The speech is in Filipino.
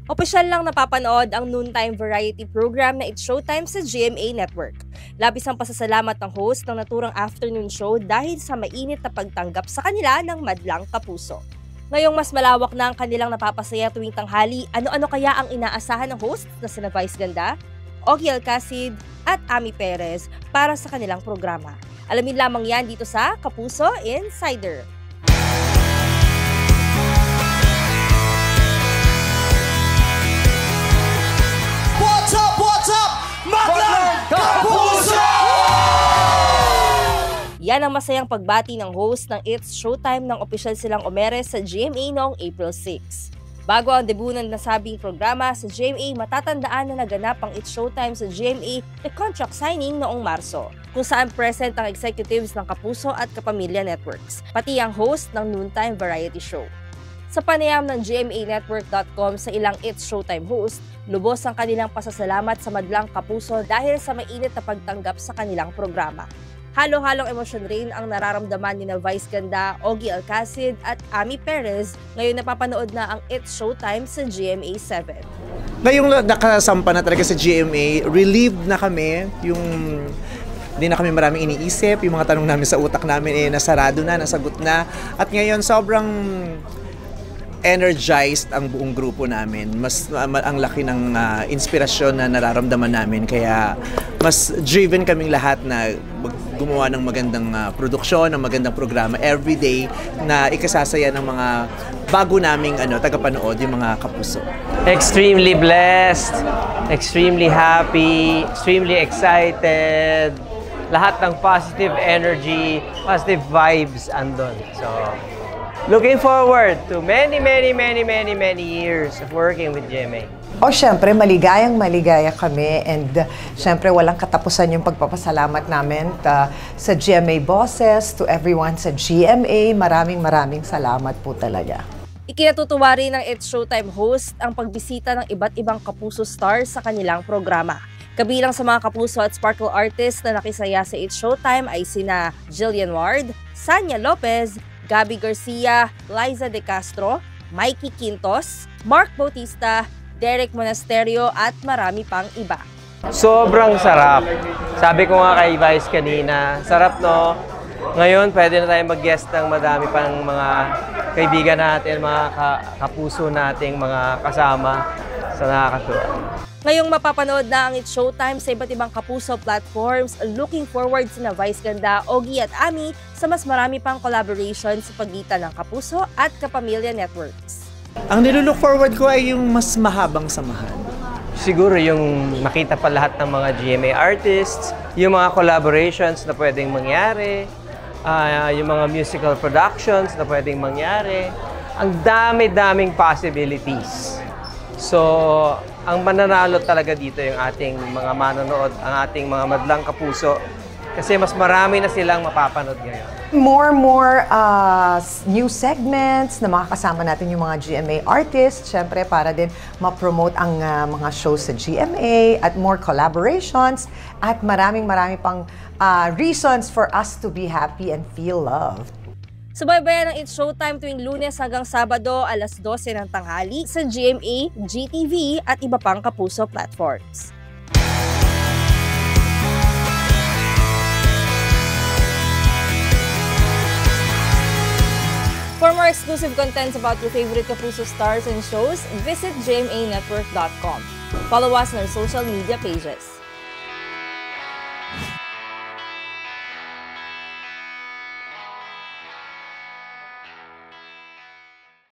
Opisyal lang napapanood ang noontime variety program na It's Showtime sa GMA Network. Labis ang pasasalamat ng host ng naturang afternoon show dahil sa mainit na pagtanggap sa kanila ng madlang kapuso. Ngayong mas malawak na ang kanilang napapasaya tuwing tanghali, ano-ano kaya ang inaasahan ng host na sina Vice Ganda, Ogie Alcacid at Ami Perez para sa kanilang programa? Alamin lamang yan dito sa Kapuso Insider. What's up? Madlang Kapuso! Yan ang masayang pagbati ng host ng It's Showtime ng opisyal silang Omeres sa GMA noong April 6. Bago ang debut ng nasabing programa sa GMA, matatandaan na naganap ang It's Showtime sa GMA na contract signing noong Marso, kung saan present ang executives ng Kapuso at Kapamilya Networks, pati ang host ng noontime variety show. Sa panayam ng GMAnetwork.com sa ilang It's Showtime host, lubos ang kanilang pasasalamat sa madlang kapuso dahil sa mainit na pagtanggap sa kanilang programa. Halo-halong emosyon rin ang nararamdaman ni Vice Ganda, Ogie Alcacid at Ami Perez ngayon napapanood na ang It's Showtime sa GMA7. Ngayong nakasampa na talaga sa GMA, relieved na kami. Hindi na kami maraming iniisip. Yung mga tanong namin sa utak namin nasarado na, nasagot na. At ngayon sobrang energized ang buong grupo namin. Mas ang laki ng inspirasyon na nararamdaman namin, kaya mas driven kaming lahat na gumawa ng magandang produksyon, ng magandang programa everyday na ikasasaya ng mga bago naming tagapanood, yung mga kapuso. Extremely blessed, extremely happy, extremely excited. Lahat ng positive energy, positive vibes andon. So, looking forward to many years of working with GMA. Syempre, maligaya kami, and syempre walang katapusan yung pagpapasalamat namin sa GMA bosses, to everyone sa GMA. Maraming salamat po talaga. Ikinatutuwa rin ng It's Showtime host ang pagbisita ng iba't ibang kapuso stars sa kanilang programa. Kabilang sa mga kapuso at sparkle artists na nakisaya sa It's Showtime ay sina Jillian Ward, Sanya Lopez, Gabby Garcia, Liza De Castro, Mikey Quintos, Mark Bautista, Derek Monasterio at marami pang iba. Sobrang sarap. Sabi ko nga kay Vice kanina, sarap no? Ngayon pwede na tayo mag-guest ng madami pang mga kaibigan natin, mga kapuso nating mga kasama sa nakakatuwa. Ngayong mapapanood na ang It's Showtime sa iba't ibang kapuso platforms, looking forward sina Vice Ganda, Ogie at Ami sa mas marami pang collaboration sa pagitan ng Kapuso at Kapamilya Networks. Ang nilulook forward ko ay yung mas mahabang samahan. Siguro yung makita pa lahat ng mga GMA artists, yung mga collaborations na pwedeng mangyari, yung mga musical productions na pwedeng mangyari. Ang daming possibilities. So, ang mananalo talaga dito yung ating mga manonood, ang ating mga madlang kapuso, kasi mas marami na silang mapapanood ngayon. More new segments na makakasama natin yung mga GMA artists, syempre para din ma-promote ang mga shows sa GMA, at more collaborations, at maraming pang reasons for us to be happy and feel loved. Subaybayan ang It's Showtime tuwing Lunes hanggang Sabado, alas 12 ng tanghali sa GMA, GTV at iba pang kapuso platforms. For more exclusive contents about your favorite Kapuso stars and shows, visit gmanetwork.com. Follow us on our social media pages.